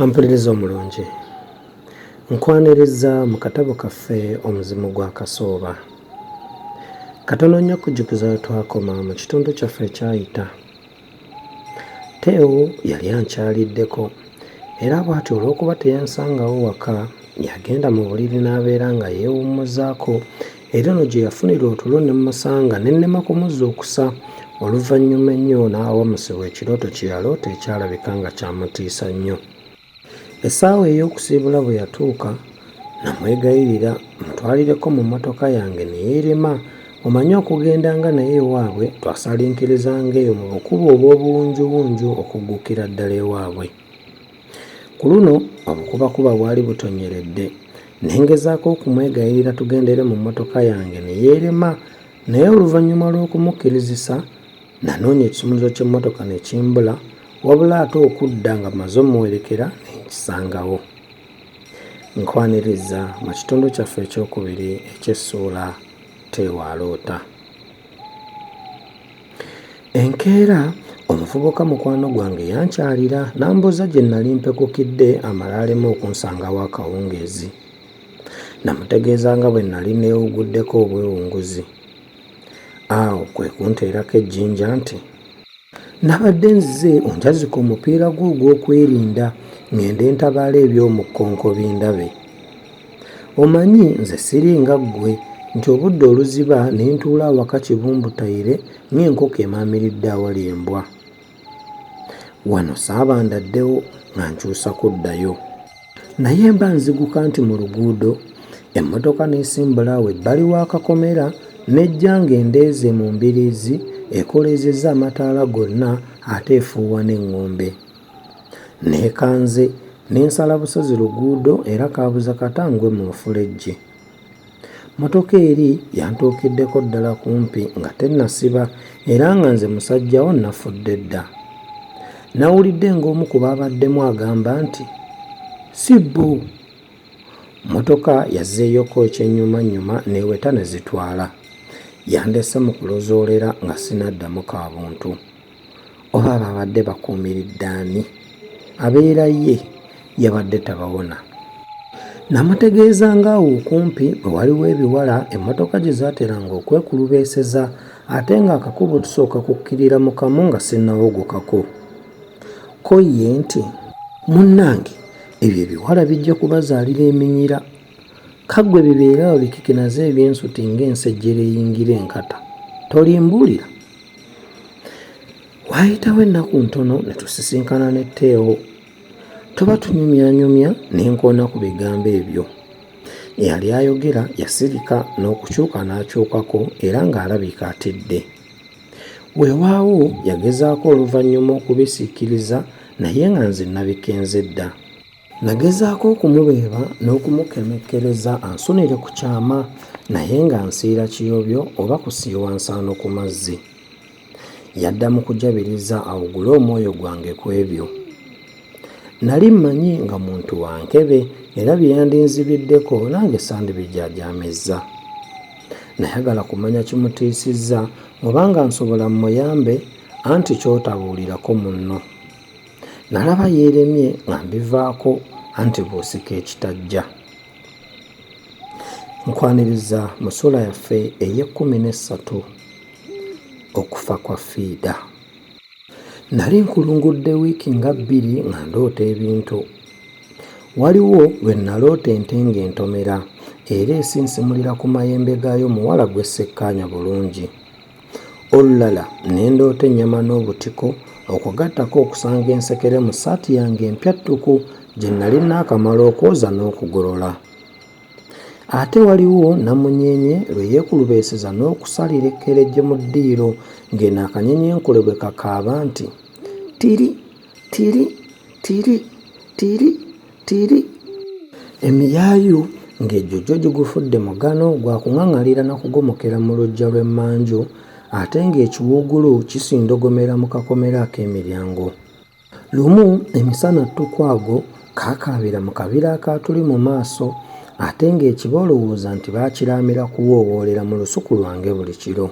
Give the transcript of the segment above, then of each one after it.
Mpuliriza omulungi, nkwaniriza mu katabo kaffe omuzimu gwa Kasooba. Katono nnyo kujjukiza we twakoma mu kitundu kyaffe ekyayita. Teo yali ankyaliddeko era bw'atyo olw'okuba teyansangawo waka yagenda mu buliri n'abeera nga yeewummuzaako era no gye yafunira otulo ne mmusanga ne nnema kumuzza okusa. Oluvannyuma ennyo n'awamusibwa ekirooto kye yaloota ekyalabika nga kyamutiisa nnyo. Essaawa ey'okusiibula bwe yatuuka namwegayirira mutwalireko mu mmotoka yange ne yeerema. Omanyi okugenda nga naye ewaabwe twasalinkiriza ng'eyo mu bukubo obw'obuwunjuwunju okuggukira ddala ewaabwe. Ku luno obukubakuba bwali butonyeredde ne ngezaako okumwegayirira tugendere mu mmotoka yange ne yeerema, naye oluvannyuma lw'okumukkirizisa nanoonya ekisumuluzo ky'emmotoka ne kimbula, wabula ate okudda nga maze omuwerekera ne nkisangawo. Nkwaniriza mu kitundu kyaffe ekyokubiri eky'essuula Teo aloota. Enkeera omuvubuka mukwano gwange yankyalira n'ambuuza gye nnali mpekukidde amale aleme okunsangawo akawungeezi. Namutegeeza nga bwe nnali neewuguddeko obwewunguzi. Awo kwe kunteerako ejjinja nti, nabadde nzize onjazika omupiira gwo ogw'okwerinda ngende ntabaala eby'omukkonko bindabe. Omanyi nze siringa ggwe nti obudde oluziba ne ntuula awaka kibumbutayire ng'enkoko emaamiridde awali embwa. Wano saabandaddewo nga nkyusa kuddayo. Naye mba nziguka nti mu luguudo emmotoka n'esimbula awo ebbali w'akakomera n'ejja ng'endeeze mu mbiriizi ekoleezezza amataala gonna ate efuuwa n'eŋŋombe. Neekanze n'ensala busozi luguudo era kaabuza katangwe mu nfulejje. Motoka eri yantuukiddeko ddala kumpi nga tennasiba era nga nze musajjawo nafudde dda. Nawulidde ng'omu ku baabaddemu agamba nti, "Sibbo!" Motoka yazzeeyoko ekyennyumannyuma n'eweta ne zitwala. Yandese mu kulozoolera nga sinaddamu ka buntu. Oba babadde bakuumiridde ani? Abeera ye yabadde tabawona. Namutegeeza ng'awo okumpi bwe waliwo ebiwala emmotoka gye zaateranga okwekulubeeseza ate ng'akakubo tusooka kukkirira mu kamu nga sinnawogokako. Ko ye nti, "Munnange, ebyo ebiwala bijja kubazaalira eminyira. Kaggwe bibeera awo bikikinaze ebyensuti ng'ensejjere eyingira enkata. Tolimbuulira?" Waayitawo ennaku ntono ne tusisinkana ne Teo. Tuba tunyumyanyumya ne nkoona ku bigambo ebyo. Eyali ayogera yasirika n'okukyuka n'akyukako era ng'alabika atidde. Weewaawo yagezaako oluvannyuma okubisiikiriza naye nga nze nabikenze dda. Nagezaako okumubeeba n'okumukemekkereza ansunire ku kyama naye nga nsiira kiyobyo oba kusiiwa nsaano ku mazzi. Yaddamu kujabiriza awugule omwoyo gwange ku ebyo. Nali mmanyi nga muntu wa nkebe era bye yandinzibiddeko nange sandibijaajaamizza. Nayagala kumanya kimutiisizza oba nga nsobola mmuyambe anti ky'otabuulirako munno. Nalaba yeeremye nga mbivaako anti bw'osika ekitajja. Nkwaniriza mu ssuula yaffe ey'e13 okufa kwa Fiida. Nali nkulungudde wiiki nga 2 nga ndoota ebintu. Waliwo lwe naloota ente ng'entomera era esinsimulira ku mayembe gaayo muwala gwe ssekkaanya bulungi. Olulala ne ndoota ennyama n'obutiko okugattako okusanga ensekere mu ssaati yange empyattuku gye nnali naakamala okwoza n'okugolola. Ate waliwo namunyeenye lwe yeekulubeeseza n'okusalira ekkerejje mu ddiiro ng'eno akanyenyenkole bwe kakaaba nti, "Tiri, tiri, tiri, tiri, tiri." Emiyaayu ng'ejjojjo gigufudde mugano gwa kuŋaŋalira na kugomokera mu luggya lw'emmanju ate ng'ekiwuugulu kisindogomera mu kakomera ak'emiryango. Lumu emisana ttukwago kaakaabira mu kabira akaatuli mu maaso ate ng'ekiba olowooza nti baakiraamira kuwoowoolera mu lusuku lwange buli kiro.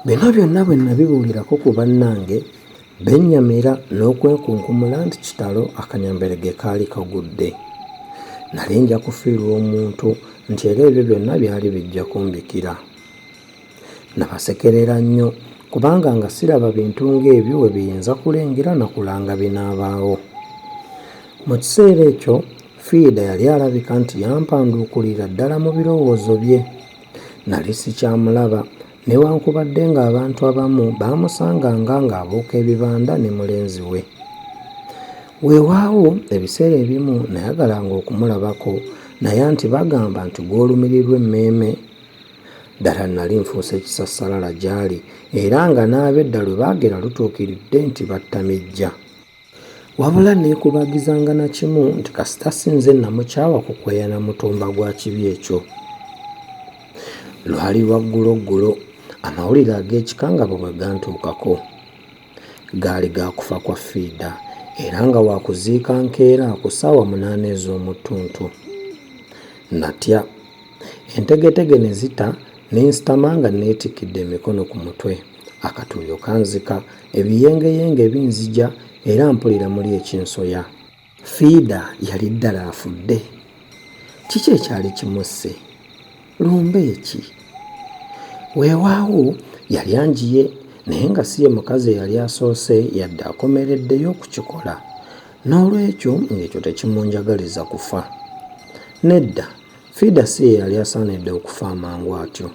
Bino byonna bwe nabibuulirako ku bannange bennyamira n'okwekunkumula nti kitalo akanyamberege kaali kagudde. Nali nja kufiirwa omuntu nti era ebyo byonna byali bijja kumbikira. Nabasekerera nnyo kubanga nga siraba bintu ng'ebyo we biyinza kulengera na kulanga binaabaawo. Mu kiseera ekyo Fiida yali alabika nti yampanduukulira ddala mu birowoozo bye. Nali sikyamulaba newankubadde ng'abantu abamu baamusanganga ng'abuuka ebibanda ne mulenzi we. Weewaawo ebiseera ebimu nayagalanga okumulabako naye anti bagamba nti gw'olumirirwa emmeeme. Ddala nali nfuuse kisassalala gy'ali era nga n'ab'edda lwe baagera lutuukiridde nti battamijja. Wabula neekubagizanga na kimu nti kasita sinze namukyawa kukweya na mutumba gwa kibi ekyo. Lwali lwa gguloggulo amawulire ag'ekikangabo bwe gantuukako. Gaali gakufa kwa Fiida era nga waakuziika nkeera ku ssaawa 8 ez'omu ttuntu. Natya. Entegetege ne zita nensitama nga neetikidde emikono ku mutwe. Akatuuyo kanzika, ebiyengeyenge binzija era mpulira muli ekinsoya. Fiida yali ddala afudde. Kiki ekyali kimusse? Lumbe eki? Weewaawo yali anjiye naye nga si ye mukazi eyali asoose yadde akomereddeyo okukikola. N'olwekyo ng'ekyo tekimunjagaliza kufa. Nedda, Fiida si ye yali asaanidde okufa amangu atyo.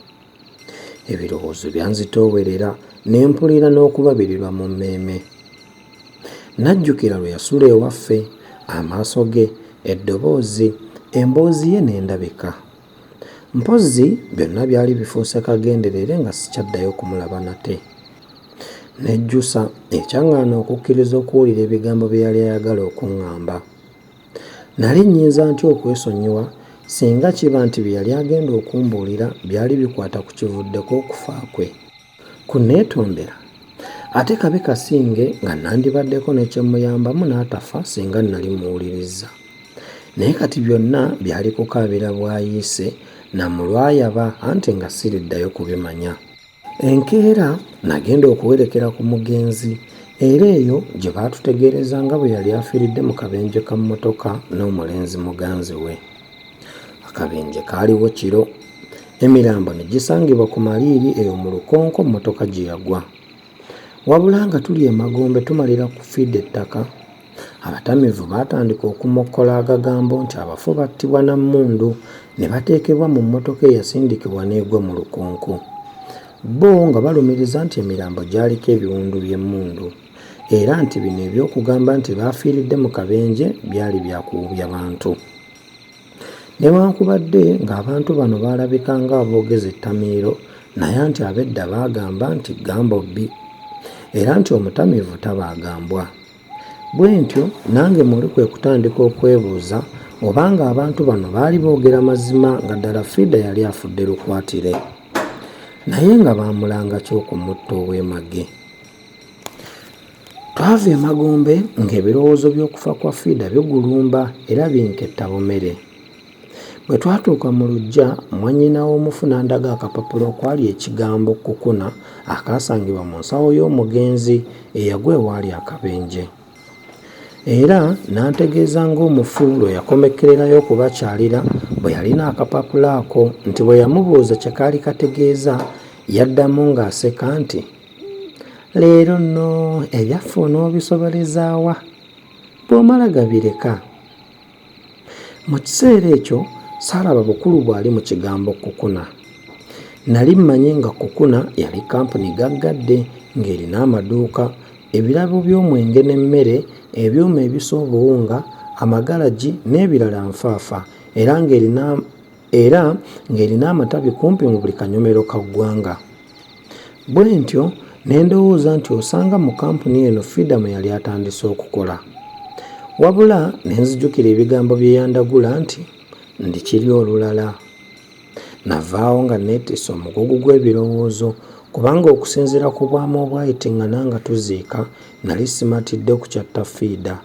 Ebirowoozo byanzitoowerera ne mpulira n'okubabirirwa mu mmeeme. Najjukira lwe yasula ewaffe, amaaso ge, eddoboozi, emboozi ye n'endabika. Mpozzi byonna byali bifuuse kagenderere nga sikyaddayo kumulaba nate. Nejjusa ekyaŋŋaana okukkiriza okuwulira ebigambo bye yali ayagala okuŋŋamba. Nali nnyinza ntya okwesonyiwa singa kiba nti bye yali agenda okumbuulira byali bikwata ku kivuddeko okufa kwe. Kunneetondera ate kabe kasinge nga nandibaddeko ne kyemuyambamu n'atafa singa nali muwulirizza. Naye kati byonna byali kukaabira bwayiise namulwayaba anti nga siriddayo kubimanya. Enkeera nagenda okuwerekera ku mugenzi era eyo gye baatutegeereza nga bwe yali afiiridde mu kabenje ka mmotoka n'omulenzi muganzi we. Akabenje kaaliwo kiro. Emirambo ne gisangibwa ku maliiri eyo mu lukonko mmotoka gye yagwa. Wabula nga tuli emagombe tumalira ku Fiida ettaka, abatamivu baatandika okumokkola agagambo nti abafu battibwa na mmundu ne bateekebwa mu mmotoka eyasindikibwa n'egwa mu lukonko. Bo nga balumiriza nti emirambo gyaliko ebiwundu by'emmundu era nti bino eby'okugamba nti baafiiridde mu kabenje byali byakuwubya bantu. Newankubadde ng'abantu bano baalabika ng'aboogeza ettamiiro naye anti ab'edda baagamba nti gambobbi era nti omutamiivu tabaagambwa. Bwe ntyo nange muli kwe kutandika okwebuuza obanga abantu bano baali boogera mazima nga ddala Fiida yali afudde lukwatire naye nga baamulanga ky'okumutta ow'emage. Twava emagombe ng'ebirowoozo by'okufa kwa Fiida bigulumba era binketta bumere. Bwe twatuuka mu luggya mwannyina w'omufu n'andaga akapapula okwali ekigambo kkukuna akaasangibwa mu nsawo y'omugenzi eyagwa ewaali akabenje. Era n'antegeeza ng'omufu lwe yakomekkererayo okubakyalira bwe yalina akapapula ako nti bwe yamubuuza kye kaali kategeeza yaddamu ng'aseka nti, "Leero nno ebyaffe onoobisobolezaawa bw'omala gabireka." Mu kiseera ekyo saalaba bukulu bwali mu kigambo kkukuna. Nali mmanyi nga kkukuna yali kampuni gaggadde ng'erina amaduuka, ebirabo by'omwenge n'emmere, ebyuma ebisa obuwunga, amagalagi n'ebirala nfaafa era ng'erina amatabi kumpi mu buli kanyomero ka ggwanga. Bwe ntyo ne ndowooza nti osanga mu kampuni eno Fiida mwe yali atandise okukola. Wabula ne nzijukira ebigambo bye yandagula nti ndikiri olulala. Navaawo nga neetisse omugugu gw'ebirowoozo kubanga okusinziira ku bwama obwayitiŋŋana nga tuziika nali simatidde kukyatta Fiida.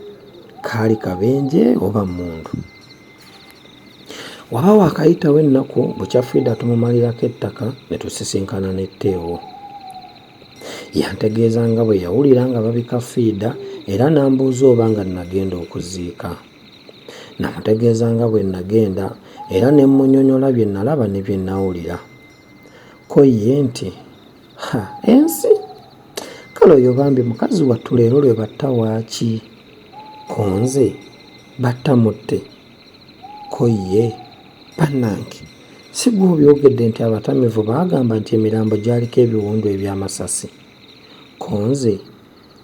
Kaali kabenje oba mmundu. Waba waakayitawo ennaku bukya Fiida tumumalirako ettaka ne tusisinkana ne Teewo. yantegeeza nga bwe yawulira nga babika fiida era n'ambuuza oba nga nagenda okuziika. Namutegeeza nga bwe nagenda era ne mmunyonyola bye nalaba ne bye nawulira. Ko ye nti, ensi! Kale oyo bambi mukazi wattu leero lwe batta waaki? Ko nze batta mutte. Ko ye, bannange si gwe obyogedde nti abatamiivu baagamba nti emirambo gyaliko ebiwundu eby'amasasi. Ko nze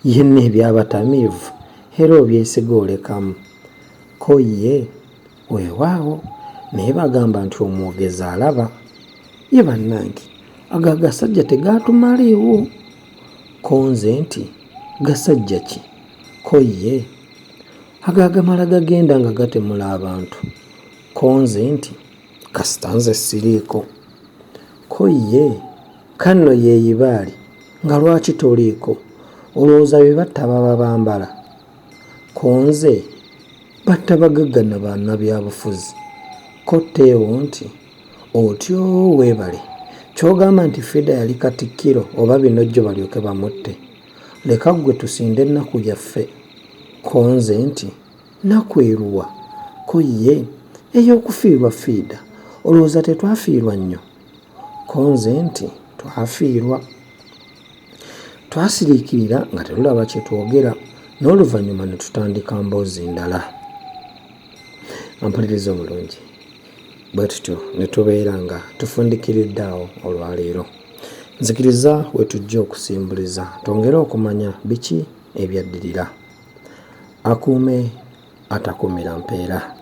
yenna eby'abatamiivu era obyesiga olekamu. Ko ye, weewaawo naye bagamba nti omwogezi alaba. Ye bannange ago agasajja tegaatumaliiwo. Ko nze nti gasajja ki? Ko ye, ago agamala gagenda nga gatemula abantu. Ko nze nti kasita nze siriiko. Ko ye, kanno yeeyibaali nga lwaki toliiko? Olowooza bye batta baba bambala? Ko nze batta bagagga na bannabyabufuzi. Ko Teewo nti otyo weebale ky'ogamba nti Fiida yali Katikkiro oba binojjo balyoke bamutte. Leka ggwe tusinde ennaku yaffe. Ko nze nti nnaku eruwa? Ko ye, ey'okufiirwa Fiida. Olowooza tetwafiirwa nnyo? Ko nze nti twafiirwa. Twasiriikirira nga tetulaba kye twogera n'oluvannyuma ne tutandika mboozi ndala. Ampuliriza obulungi. Bwe tutyo ne tubeera nga tufundikiridde awo olwaleero. Nzikiriza we tujja okusimbuliza twongere okumanya biki ebyaddirira. Akuume atakuumira mpeera.